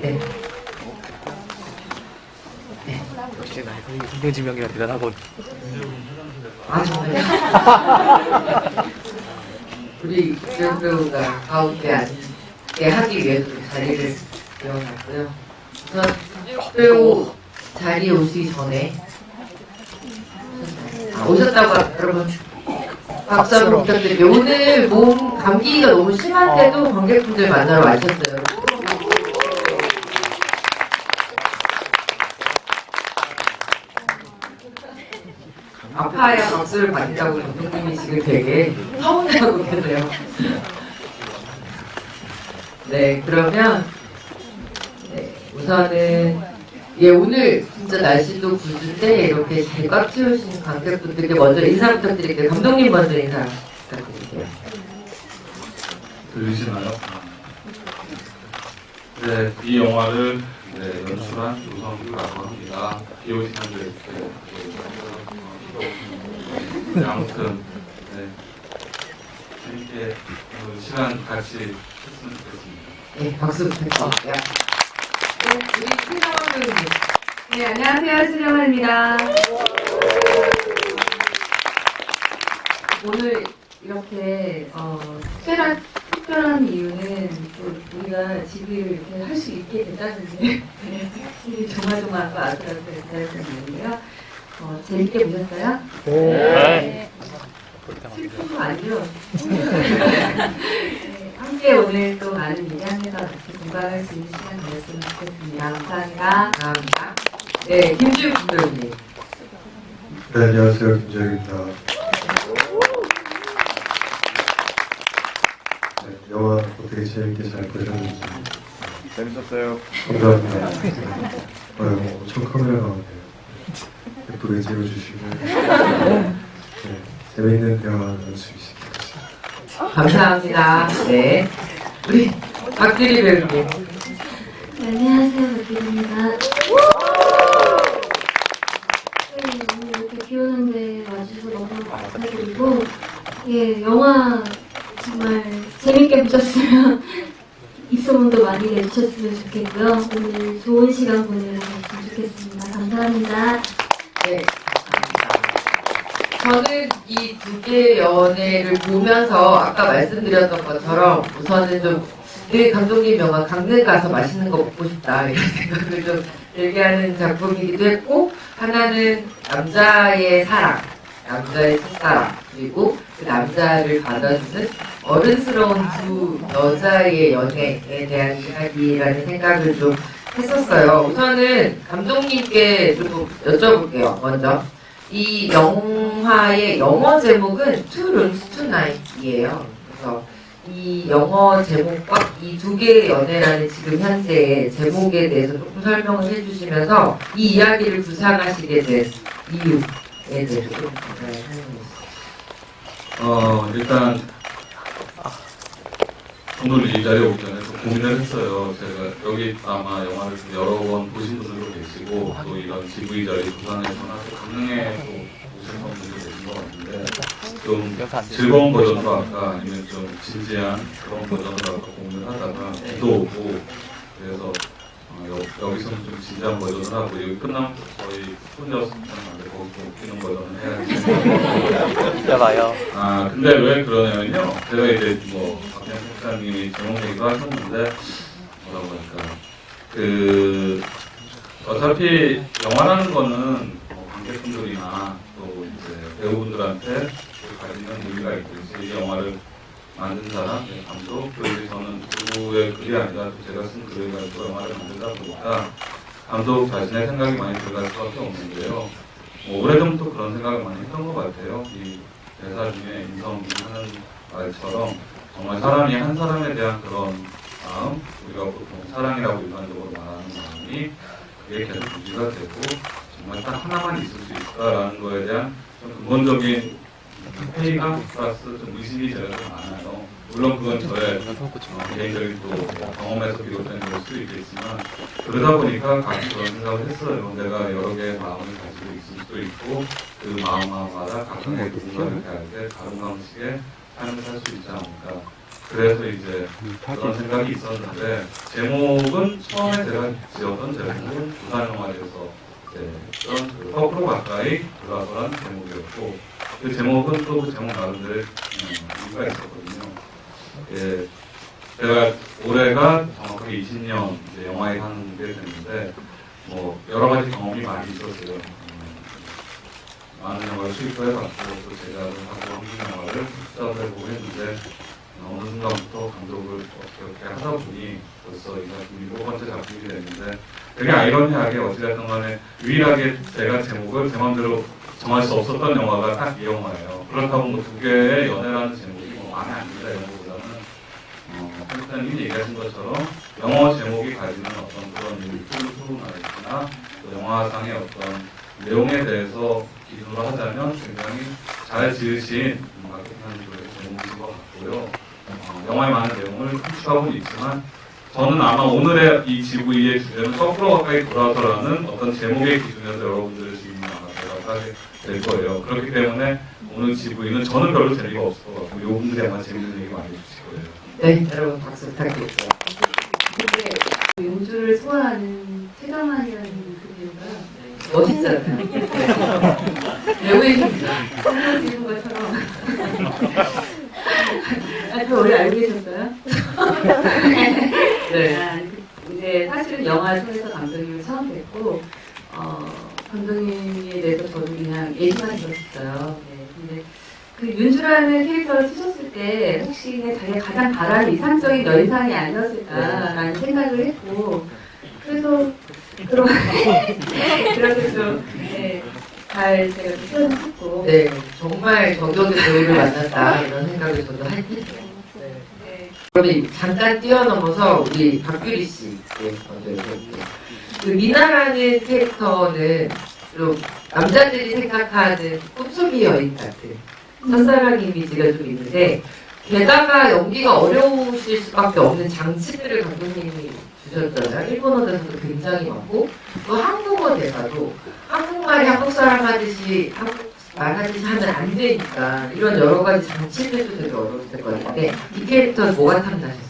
네. 역시 나의 성경지명이라 대단하군. 아, 정말요? 우리 이재용 배우가 가운데 앉게 하기 위해서 자리를 이용했고요. 우선 배우 자리에 오시기 전에 오셨다고 여러분 박수 한번 부탁드릴게요. 오늘 몸 감기가 너무 심한데도 관객분들 만나러 와주셨어요. 아파야 박수를 받는다고 감독님이 지금 되게 서운해하고 계세요. 네, 그러면 네, 우선은 오늘 진짜 날씨도 굿인데 이렇게 잘 꽉 채우신 관객분들께 먼저 인사 부탁드릴게요. 감독님 먼저 인사 부탁드릴게요. 들리시나요? 네, 이 영화를 연출한 조성규라고 합니다. 비 오시는 데 이렇게 아무튼 재밌게 시간 같이 했으면 좋겠습니다. 네, 박수 부탁드릴게요. 네, 우리 신영원 배우님. 네, 안녕하세요. 신영원입니다. 오늘 이렇게 특별한 이유는 또 우리가 집을 이렇게 할 수 있게 됐다는 게 정말 아슬아슬했다는 이유인데요. 재밌게 보셨어요? 네. 슬픈 거 아니죠? 네, 함께 오늘 또 많은 얘기하면서 같이 공부할 수 있는 시간 되었으면 좋겠습니다. 감사합니다. 감사합니다. 네, 김주영 배우님. 네, 안녕하세요. 김재혁입니다. 네, 영화 어떻게 재밌게 잘 보셨는지. 재밌었어요. 감사합니다. 엄청 카메라 나오네요. 예쁘게 찍어주시고. 네, 재밌는 대화 나눌 수 있습니다. 감사합니다. 네. 우리 박규리 배우님. 네, 안녕하세요, 박규리입니다. 네, 오늘 이렇게 비 오는데 와주셔서 너무 감사드리고, 영화 정말 재밌게 보셨으면 입소문도 많이 내주셨으면 좋겠고요. 오늘 좋은 시간 보내셨으면 좋겠습니다. 감사합니다. 네. 저는 이 두 개의 연애를 보면서 아까 말씀드렸던 것처럼 우선은 좀 늘 감독님 영화 강릉 가서 맛있는 거 먹고 싶다 이런 생각을 좀 들게 하는 작품이기도 했고, 하나는 남자의 사랑, 남자의 첫사랑, 그리고 그 남자를 받아주는 어른스러운 두 여자의 연애에 대한 이야기라는 생각을 좀 했었어요. 우선은 감독님께 좀 여쭤볼게요. 먼저 이 영화의 영어 제목은 Two Rooms to Night이에요. 그래서 이 영어 제목과 이 두 개의 연애라는 지금 현재의 제목에 대해서 조금 설명을 해주시면서 이 이야기를 구상하시게 된 이유에 대해서 좀 설명해 주세요. 일단 오늘 이 자리에 오기 전에 좀 고민을 했어요. 제가 여기 아마 영화를 좀 여러 번 보신 분들도 계시고 또 이런 GV 자리 부산에서나 또 강릉에 또 오신 분들도 계신 것 같은데 좀 즐거운 버전으로 할까 아니면 좀 진지한 그런 버전으로 할까 고민을 하다가 비도 오고 그래서 여기서는 좀 진지한 버전을 하고 여기 끝나면 저희 혼자서 하는데 거기서 웃기는 버전을 해야지. 진짜 봐요. 근데 왜 그러냐면요. 제가 이제 박현 목사님이 제목 얘기도 하셨는데 뭐라고 할까 어차피 영화라는 거는 관객분들이나 또 이제 배우분들한테 가지는 의미가 있듯이 이 영화를 만든 사람, 감독, 그리고 저는 누구의 글이 아니라 또 제가 쓴 글을 가지고 영화를 만들다 보니까 감독 자신의 생각이 많이 들어갈 수밖에 없는데요. 오래전부터 그런 생각을 많이 했던 것 같아요. 이 대사 중에 인성이 하는 말처럼 정말 사람이 한 사람에 대한 그런 마음, 우리가 보통 사랑이라고 일반적으로 말하는 마음이 그게 계속 유지가 되고 정말 딱 하나만 있을 수 있다라는 거에 대한 좀 근본적인 회의감 플러스 좀 의심이 제가 좀 많아요. 물론 그건 저의 개인적인 또 경험에서 비롯된 걸 수도 있겠지만 그러다 보니까 가끔 그런 생각을 했어요. 내가 여러 개의 마음을 가지고 있을 수도 있고 그 마음마다 각각의 누군가를 이렇게 할 때 다른 방식의 삶을 살 수 있지 않을까. 그래서 이제 그런 생각이 있었는데 제목은 처음에 제가 지었던 제목은 부산 영화제에서 했던 그 거꾸로 가까이 돌아서란 제목이었고, 그 제목은 또 그 제목 나름대로 이유가 있었거든요. 예, 제가 올해가 정확하게 20년 이제 영화에 하는 게 됐는데, 뭐 여러 가지 경험이 많이 있었어요. 많은 영화를 수입도 해봤고, 또 제작을 하고 한국 영화를 수작을 해보고 했는데, 어느 순간부터 감독을 어떻게 하다 보니 벌써 이 작품이 5번째 작품이 됐는데, 되게 아이러니하게 어찌됐든 간에 유일하게 제가 제목을 제 마음대로 정할 수 없었던 영화가 딱 이 영화예요. 그렇다고 뭐 두 개의 연애라는 제목이 뭐 마음에 안 든다 이런 것보다는 선생님이 얘기하신 것처럼 영화 제목이 가지는 어떤 그런 토론이나 또 영화상의 어떤 내용에 대해서 기준으로 하자면 굉장히 잘 지으신 마케팅하는 쪽의 제목인 것 같고요. 영화의 많은 내용을 흡수하고는 있지만 저는 아마 오늘의 이 GV의 주제는 거꾸로 가까이 돌아서라는 어떤 제목의 기준에서 여러분들의 질문을 아마 제가 하게 될 거예요. 그렇기 때문에 오늘 GV는 저는 별로 재미가 없을 것 같고 여러분들이 아마 재밌는 얘기 많이 해주실 거예요. 네, 여러분 박수 부탁드릴게요. 근데 연주를 소화하는 최강환이라는 그녀가 멋있잖아요. 배우이십니다. 설명드리는 것처럼 그 원래 알고 계셨어요? 네. 이제 사실은 영화 통해서 감독님을 처음 뵙고 감독님에 대해서 저도 그냥 예시만 들었어요. 네. 근데 그 윤주라는 캐릭터를 쓰셨을 때 혹시 자기가 가장 바라는 이상적인 여인상이 아니었을까라는 생각을 했고, 그래서 그렇게 좀 잘 제가 표현을 했고, 네, 정말 정적인 배우를 만났다 이런 생각을 저도 했죠. 네. 그러면 잠깐 뛰어넘어서 우리 박규리 씨 먼저 얘기해볼게요. 그 미나라는 캐릭터는 좀 남자들이 생각하는 꿈속의 여인 같은 첫사랑 이미지가 좀 있는데, 게다가 연기가 어려우실 수밖에 없는 장치들을 감독님이 주셨잖아요. 일본어 대사도 굉장히 많고, 또 한국어 대사도 한국말이 한국 사람 하듯이 한국 말 하듯이 하면 안 되니까 이런 여러 가지 장치들도 되게 어려웠을 것 같은데, 이 캐릭터는 뭐가 탐나셨어요?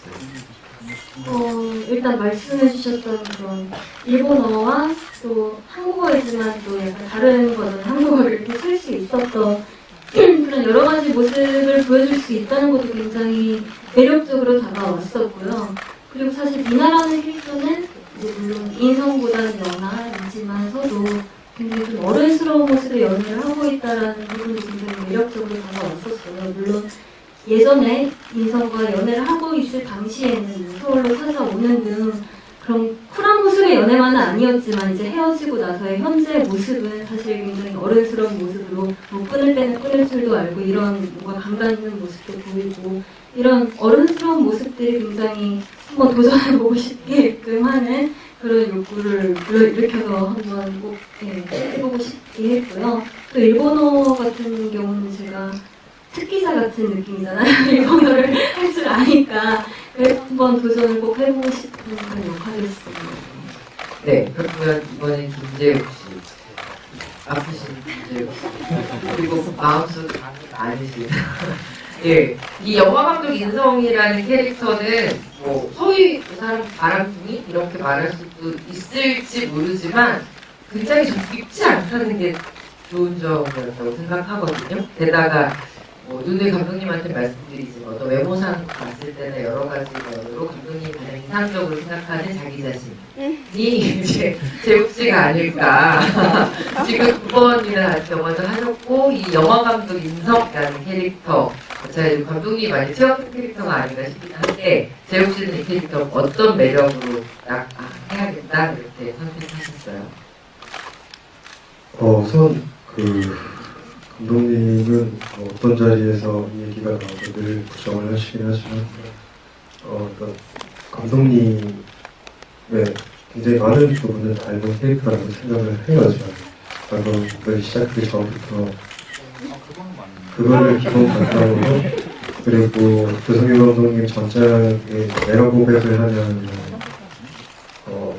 일단 말씀해 주셨던 그런 일본어와 또 한국어이지만 또 약간 다른 버전 한국어를 이렇게 쓸 수 있었던 그런 여러 가지 모습을 보여줄 수 있다는 것도 굉장히 매력적으로 다가왔었고요. 그리고 사실 미나라는 캐릭터는 이제 물론 인성보다는 연하이지만서도 굉장히 좀 어른스러운 모습의 연애를 하고 있다라는 부분이 굉장히 매력적으로 다가왔었어요. 물론 예전에 인성과 연애를 하고 있을 당시에는 서울로 찾아오는 등 그런 쿨한 모습의 연애만은 아니었지만 이제 헤어지고 나서의 현재의 모습은 사실 굉장히 어른스러운 모습으로 뭐 끊을 때는 끊을 줄도 알고 이런 뭔가 감당하는 모습도 보이고 이런 어른스러운 모습들이 굉장히 한번 도전해보고 싶게끔 하는 그런 욕구를 불러일으켜서 한번 꼭 해보고 싶게 했고요. 또 일본어 같은 경우는 제가 특기자 같은 느낌이잖아요. 일본어를 할 줄 아니까 그래서 한번 도전을 꼭 해보고 싶은 그런 역할이었습니다. 네, 그러면 이번엔 김재욱 씨. 아프신 김재욱 씨. 그리고 마음속에 아니신. 예, 이 영화 감독 인성이라는 캐릭터는 뭐 소위 그 사람 바람둥이 이렇게 말할 수도 있을지 모르지만 굉장히 좀 깊지 않다는 게 좋은 점이었다고 생각하거든요. 게다가 뭐 윤희 감독님한테 말씀드리지만 어떤 외모상 봤을 때는 여러 가지 면으로 감독님이 가장 이상적으로 생각하는 자기 자신이 이제 재욱 씨가 아닐까. 지금 9번이나 같이 영화도 하셨고 이 영화 감독 인성이라는 캐릭터 제가 감독님이 많이 채웠던 캐릭터가 아닌가 싶긴 한데 재욱 씨는 이 캐릭터 어떤 매력으로 딱 해야겠다 이렇게 선택하셨어요? 우선 감독님은 어떤 자리에서 이 얘기가 나와도 늘 부정을 하시긴 하지만 어떤 감독님의 굉장히 많은 부분을 닮은 캐릭터라고 생각을 해요. 작업을 시작하기 전부터 그거를 기본 바탕으로 그리고 조성규 감독님 전작의 매력 고백을 하면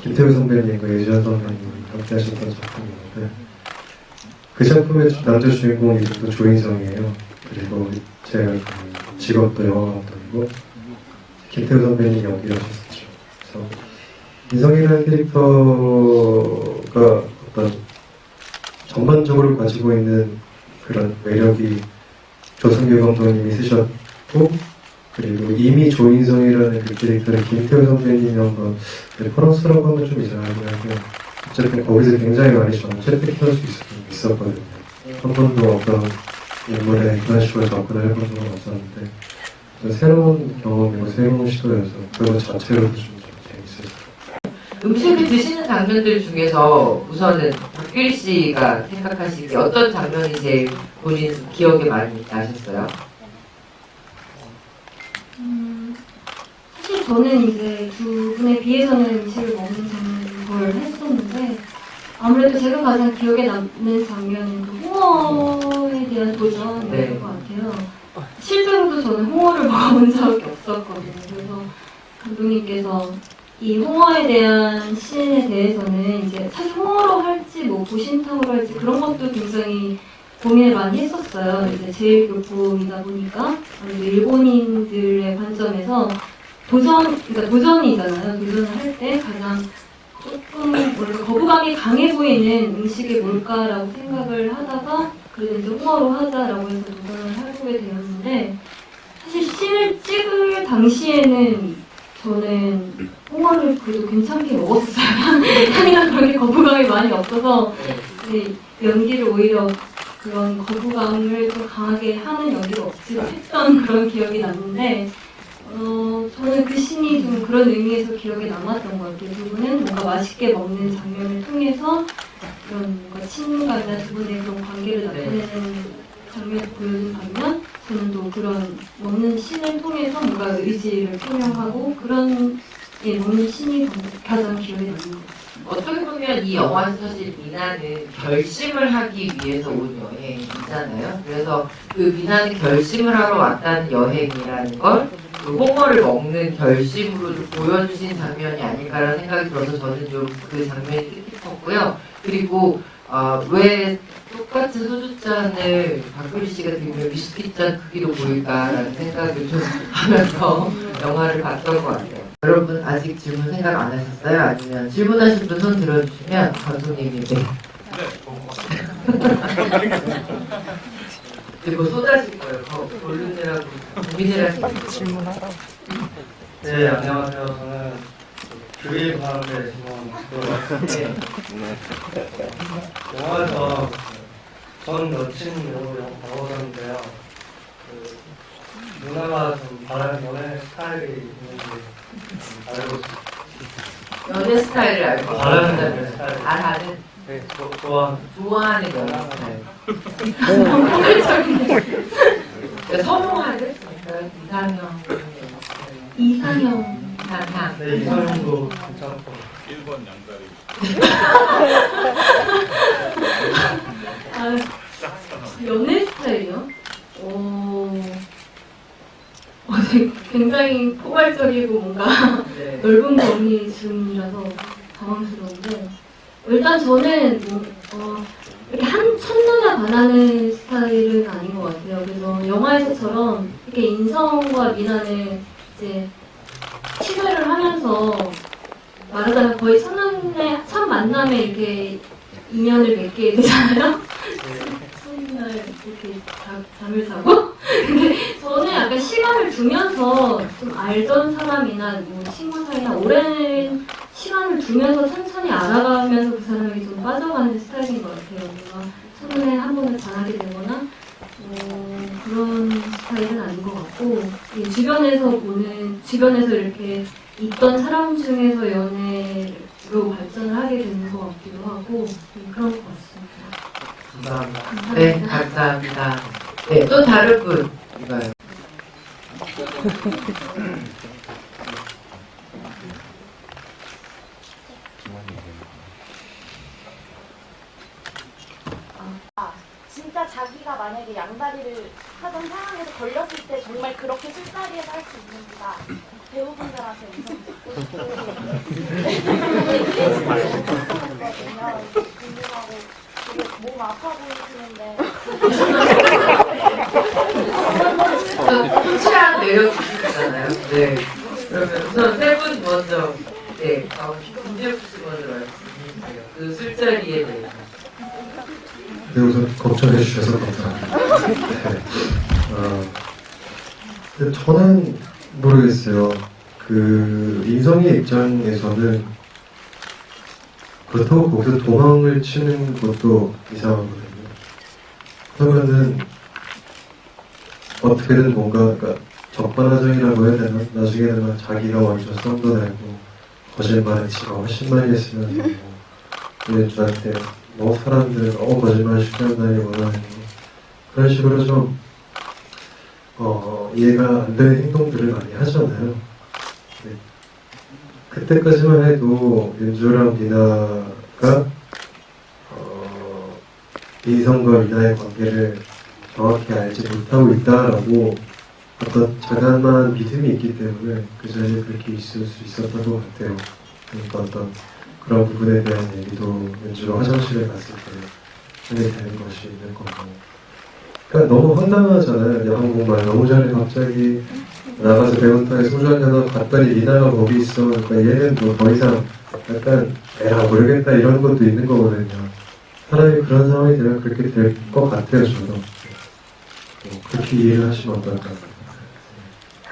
김태우 선배님과 예지현 선배님이 함께 하셨던 작품이었는데 그 작품의 남자 주인공이 또 조인성이에요. 그리고 제가 직업도 영화 감독이고 김태우 선배님이 연기를 하셨었죠. 그래서 인성이라는 캐릭터가 어떤 전반적으로 가지고 있는 그런 매력이 조승규 감독님이 쓰셨고, 그리고 이미 조인성이라는 그 캐릭터를 김태우 선배님이 한번 레퍼런스라고 하면 좀 이상하긴 한데, 어쨌든 거기서 굉장히 많이 저는 채택할 수 있었거든요. 한 번도 어떤 인물에 그런 식으로 접근을 해본 적은 없었는데, 새로운 경험이고 새로운 시도여서 그거 자체로도 좀 재밌었어요. 음식을 드시는 장면들 중에서 우선은 박규리 씨가 생각하시기에 어떤 장면이 제일 본인 기억에 많이 나셨어요? 사실 저는 이제 두 분에 비해서는 음식을 먹는 걸 했었는데, 아무래도 제가 가장 기억에 남는 장면은 그 홍어에 대한 도전이었던 네. 것 같아요. 실제로도 저는 홍어를 먹어본 적이 없었거든요. 그래서 감독님께서 이 홍어에 대한 씬에 대해서는 이제 사실 홍어로 할지 뭐 보신탕으로 할지 그런 것도 굉장히 고민을 많이 했었어요. 이제 제1교포이다 보니까 아무래도 일본인들의 관점에서 그러니까 도전이잖아요. 도전을 할 때 가장 조금 뭐랄까 거부감이 강해 보이는 음식이 뭘까라고 생각을 하다가 그래도 이제 홍어로 하자라고 해서 도전을 해보게 되었는데, 사실 씬을 찍을 당시에는 저는 홍어를 그래도 괜찮게 먹었어요. 향이나 그런 게 거부감이 많이 없어서 이제 연기를 오히려 그런 거부감을 좀 강하게 하는 연기를 억지로 했던 그런 기억이 났는데, 저는 그 씬이 좀 그런 의미에서 기억에 남았던 것 같아요. 두 분은 뭔가 맛있게 먹는 장면을 통해서 그런 뭔가 친밀감이나 두 분의 그런 관계를 나타내는 장면을 보여준 반면, 저는 또 그런 먹는 씬을 통해서 뭔가 의지를 표명하고 그런 먹는 씬이 가장 기억에 남는 것 같아요. 어떻게 보면 이 영화는 사실 미나는 결심을 하기 위해서 온 여행이잖아요. 그래서 그 미나는 결심을 하러 왔다는 여행이라는 걸 그 홍어를 먹는 결심으로 좀 보여주신 장면이 아닐까라는 생각이 들어서 저는 좀 그 장면이 뜻깊었고요. 그리고 왜 똑같은 소주잔을 박규리 씨가 들면 위스키잔 크기로 보일까라는 생각을 좀 하면서 영화를 봤던 것 같아요. 여러분 아직 질문 생각 안 하셨어요? 아니면 질문하신 분 손 들어주시면 감독님이 이제 뭐 쏟아질 거예요. 고르느라고 고민을 질문하라고. 네, 안녕하세요. 저는 규리 바람의 지원. 영화에서 전 여친으로 나오셨는데요. 그 누나가 좀 바라는 연애 스타일이 있는지 알고 싶어요. 연애 스타일을 알고 바라는 연애 스타일. 잘하는 네, 좋아하는 연애 스타일. 그러니까 선호하는 이상형 이상형. 네, 이상형도 괜찮고. 1번 양다리. 연애 스타일이요? 굉장히 포괄적이고 뭔가 네. 넓은 범위 질문이라서 당황스러운데, 일단 저는 이렇게 첫눈에 반하는 스타일은 아닌 것 같아요. 그래서 영화에서처럼 이렇게 인성과 미나는 이제 치료를 하면서 말하자면 거의 첫 만남에 이렇게 인연을 맺게 되잖아요. 첫날 이렇게 잠을 자고. 근데 저는 약간 시간을 두면서 좀 알던 사람이나 뭐 친구 사이나 오랜 시간을 두면서 천천히 알아가면서 그 사람이 좀 빠져가는 스타일인 것 같아요. 뭔가 첫눈에 한 번을 반하게 되거나 그런 스타일은 아닌 것 같고, 이 주변에서 이렇게 있던 사람 중에서 연애로 발전을 하게 되는 것 같기도 하고, 그런 것 같습니다. 감사합니다. 네, 감사합니다. 네, 또 다른 분 이거요. 진짜 자기가 만약에 양다리를 하던 상황에서 걸렸을 때 정말 그렇게 술자리에서 할 수 있는지가 배우분들한테 우선 듣고 싶고 궁금하고 되게 몸 아파 보이시는데 통쾌한 매력이 있잖아요. 네. 그러면 우선 세 분 먼저 네, 김재욱 씨 먼저 말씀해주세요. 그 술자리에 대해서. 네, 우선 걱정해 주셔서 감사합니다. 네. 근데 저는 모르겠어요. 그 인성의 입장에서는 그렇다고 거기서 도망을 치는 것도 이상하거든요. 그러면은 어떻게든 뭔가 그러니까 적반하장이라고 해야 되나? 나중에는 자기가 먼저 썸도 내고 거짓말을 치고 훨씬많이 했으면서 뭐 연주한테 뭐 사람들은 거짓말 쉽게 한다니 원하는 그런 식으로 좀 이해가 안 되는 행동들을 많이 하잖아요. 네. 그때까지만 해도 윤주랑 미나가 이성과 미나의 관계를 정확히 알지 못하고 있다라고 어떤 자잘한 믿음이 있기 때문에 그 자리에 그렇게 있을 수 있었던 것 같아요. 그러니까 어떤 그런 부분에 대한 얘기도 윤주가 화장실에 갔을 때 하게 되는 것이 있는 거고. 그러니까 너무 황당하잖아요. 한국말 너무 잘해 갑자기 나가서 배운탕에 소주 한잔 하고 갔더니 미나가 거기 있어. 그러니까 얘는 뭐 더 이상 약간 에라 모르겠다 이런 것도 있는 거거든요. 사람이 그런 상황이 되면 그렇게 될 것 같아요. 저도 그렇게 이해를 하시면 어떨까.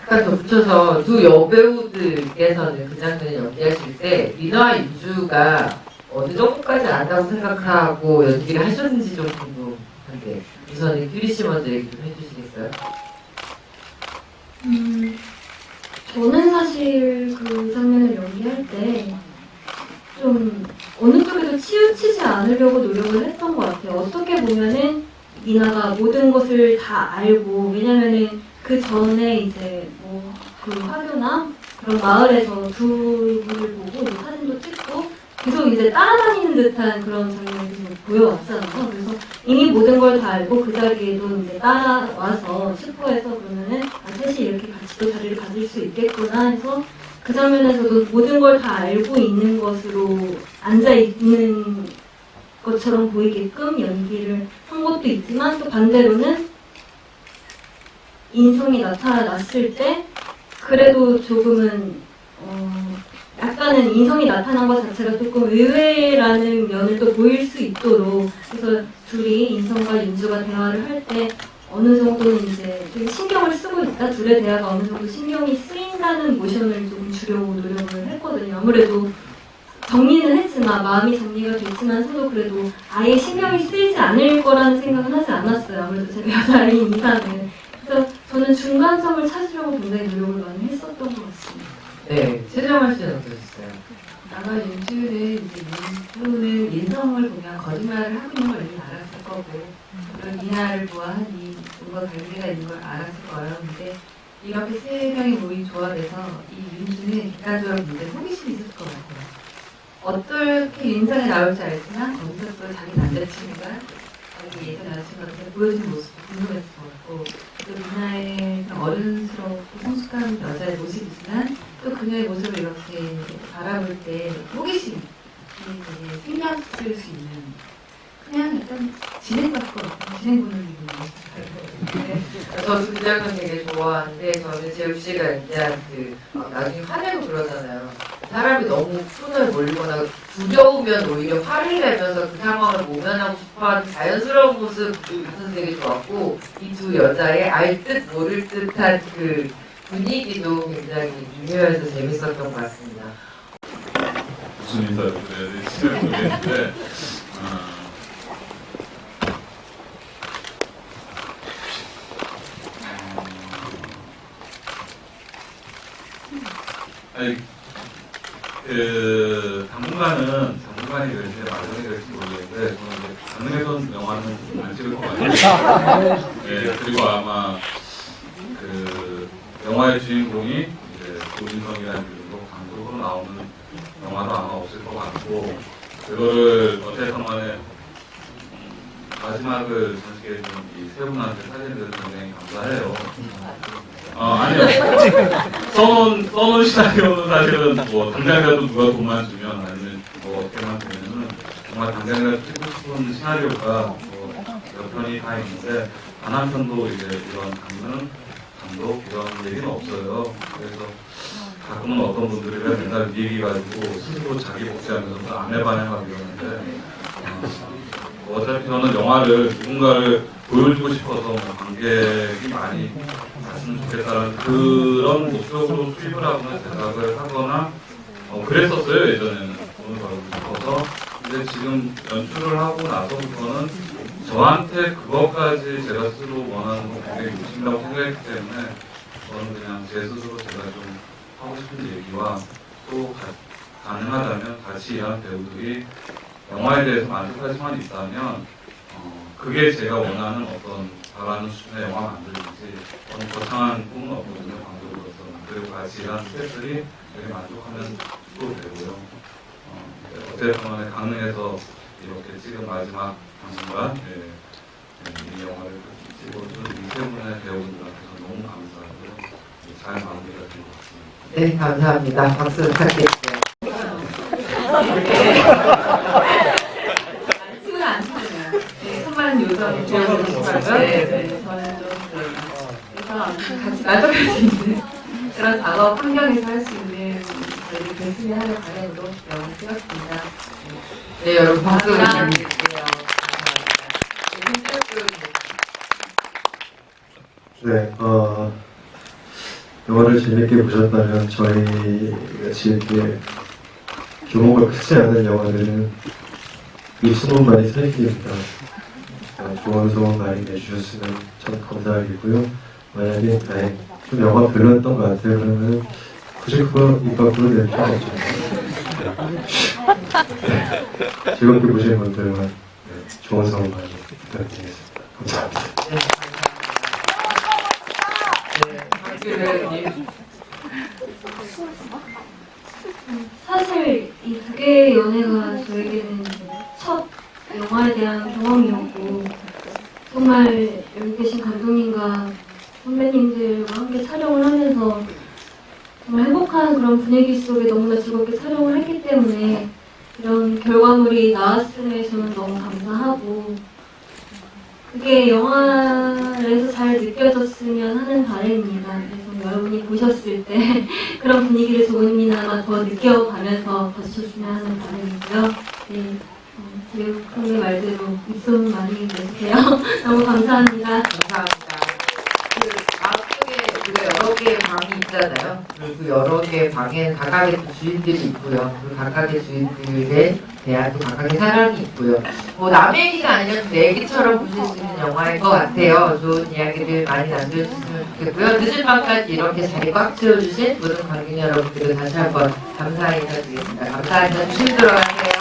약간 덧붙여서 두 여배우들께서는 그 장면을 연기하실 때 미나와 윤주가 어느 정도까지 안다고 생각하고 연기를 하셨는지 좀 궁금한데 우선 규리 씨 먼저 얘기 좀 해주시겠어요? 저는 사실 그 장면을 연기할 때 좀 어느 쪽에도 치우치지 않으려고 노력을 했던 것 같아요. 어떻게 보면은 미나가 모든 것을 다 알고, 왜냐면은 그 전에 이제 뭐 그 화교나 그런 마을에서 두 분을 보고 이제 사진도 찍고 계속 이제 따라다니는 듯한 그런 장면이 계속 보여왔잖아요. 그래서 이미 모든 걸 다 알고 그 자리에도 이제 따라와서 슈퍼에서 그러면은 셋이 이렇게 같이 또 자리를 가질 수 있겠구나 해서 그 장면에서도 모든 걸 다 알고 있는 것으로 앉아있는 것처럼 보이게끔 연기를 한 것도 있지만 또 반대로는 인성이 나타났을 때 그래도 조금은 약간은 인성이 나타난 것 자체가 조금 의외라는 면을 또 보일 수 있도록 그래서 둘이 인성과 윤주가 대화를 할 때 어느 정도는 이제 되게 신경을 쓰고 있다 둘의 대화가 어느 정도 신경이 쓰인다는 모션을 조금 주려고 노력을 했거든요. 아무래도 정리는 했지만 마음이 정리가 됐지만서도 그래도 아예 신경이 쓰이지 않을 거라는 생각은 하지 않았어요. 아무래도 제가 여자인 이상은. 그래서 저는 중간점을 찾으려고 굉장히 노력을 많이 했었던 것 같습니다. 네, 최정환 씨는 어떠셨어요? 아마 윤주는 이제 윤주는 인성을 보면 거짓말을 하고 있는 걸 이미 알았을 거고 그런 미나를 보아하니 뭔가 관계가 있는 걸 알았을 거예요. 근데 이렇게 세 명이 모인 조합에서 이 윤주는 객관적으로 굉장히 호기심이 있을 것 같아요. 어떻게 인상이 나올지 알지만 거기서 또 자기 남자친구가 자기 예전 남자친구한테 보여주는 모습도 궁금했을 것 같고 또 미나의 어른스럽고 성숙한 여자의 모습이지만 또 그녀의 모습을 이렇게 바라볼 때 호기심이 되게 생략 쓸 수 있는 그냥 약간 진행 같고 진행 보는 기분이에요. 저도 그 장면 되게 좋아하는데 저는 재욱 씨가 연기한 나중에 화내고 그러잖아요. 사람이 너무 푼을 몰리거나 두려우면 오히려 화를 내면서 그 상황을 모면하고 싶어하는 자연스러운 모습 같은 되게 좋았고 이 두 여자의 알 듯 모를 듯한 그 분위기도 굉장히 미묘해서 재밌었던 것 같습니다. 무슨 인사를 드려야 될지 모르겠는데 아니 당분간이 될지 마지막이 될지 모르겠는데 저는 이제 가능해선 영화는 안 찍을 것 같아요. 네, 그리고 아마 그 영화의 주인공이 이제 조진성이라는 이름으로 감독으로 나오는 영화도 아마 없을 것 같고 그거를 어쨌든 간에 마지막을 전시해 준 이 세 분한테 사진을 굉장히 감사해요. 아니요. 써놓은 시나리오는 사실은 뭐 당장이라도 누가 돈만 주면 아니면 뭐 어떻게만 되면은 정말 당장이라도 찍고 싶은 시나리오가 뭐 몇 편이 다 있는데 단 한 편도 이제 이런 감독 이런 얘기는 없어요. 그래서 가끔은 어떤 분들이 맨날 얘기 가지고 스스로 자기 복제하면서 아내 반영하고 이러는데 어차피 저는 영화를 누군가를 보여주고 싶어서 뭐 관객이 많이 봤으면 좋겠다는 그런 목적으로 수입을 하거나 제작을 하거나 그랬었어요. 예전에는 돈을 벌고 싶어서. 근데 지금 연출을 하고 나서부터는 저한테 그것까지 제가 스스로 원하는 거 굉장히 욕심이라고 생각했기 때문에 저는 그냥 제 스스로 제가 좀 하고 싶은 얘기와 또 가능하다면 같이 일하는 배우들이 영화에 대해서 만족하지만 있다면 그게 제가 원하는 어떤 바라는 수준의 영화 만들든지 저는 거창한 꿈은 없거든요. 감독으로서는. 그리고 같이 일하는 스태프들이 되게 만족하면 또 되고요. 어쨌든 간에 강릉에서 이렇게 지금 마지막 당분간 이 영화를 찍어준 이 세 분의 배우분들한테서 너무 감사하고요. 잘 마무리가 된 것 같습니다. 네, 감사합니다. 박수 부탁드릴게요. 치고는 안 치잖아요. 네, 손만 요정이 좋아하고요. 네, 저는 좀 그래서 같이 만족할 수 있는 그런 작업 환경에서 할 수 있는 저희 베스트 하는 방향으로 영화 찍었습니다. 네, 여러분 박수 감사합니다. 부탁드릴게요. 네, 영화를 재밌게 보셨다면 저희 같이 이렇게 규모가 크지 않은 영화들은 입소문만이 살길입니다. 좋은 소문 많이 내주셨으면 참 감사하겠고요. 만약에 좀 영화 별로였던 것 같아요. 그러면 굳이 그거 입 밖으로 낼 필요 없죠. 즐겁게 보시는 분들만 좋은 소문 많이 부탁드리겠습니다. 감사합니다. 사실 이 두 개의 연애가 저에게는 첫 영화에 대한 경험이었고 정말 여기 계신 감독님과 선배님들과 함께 촬영을 하면서 정말 행복한 그런 분위기 속에 너무나 즐겁게 촬영을 했기 때문에 이런 결과물이 나왔음에 저는 너무 감사하고 그게 영화에서 잘 느껴졌으면 하는 바람입니다. 그래서 여러분이 보셨을 때 그런 분위기를 조금이나마 더 느껴가면서 봐주셨으면 하는 바람이고요. 네, 지금 형님 말대로 입소문 많이 내주세요. 너무 감사합니다. 감사합니다. 그 마음속에 우리가 여러 개의 방이 있잖아요. 그리고 그 여러 개의 방에는 각각의 또 주인들이 있고요. 그 각각의 주인들에 대한 또 각각의 사랑이 있고요. 뭐 남의 얘기가 아니라 내 얘기처럼 보실 수 있는 영화인 것 같아요. 좋은 이야기들 많이 남겨주셨으면 좋겠고요. 늦은 밤까지 이렇게 자리 꽉 채워주신 모든 관객 여러분들을 다시 한번 감사 인사드리겠습니다. 감사합니다. 조심 들어가세요.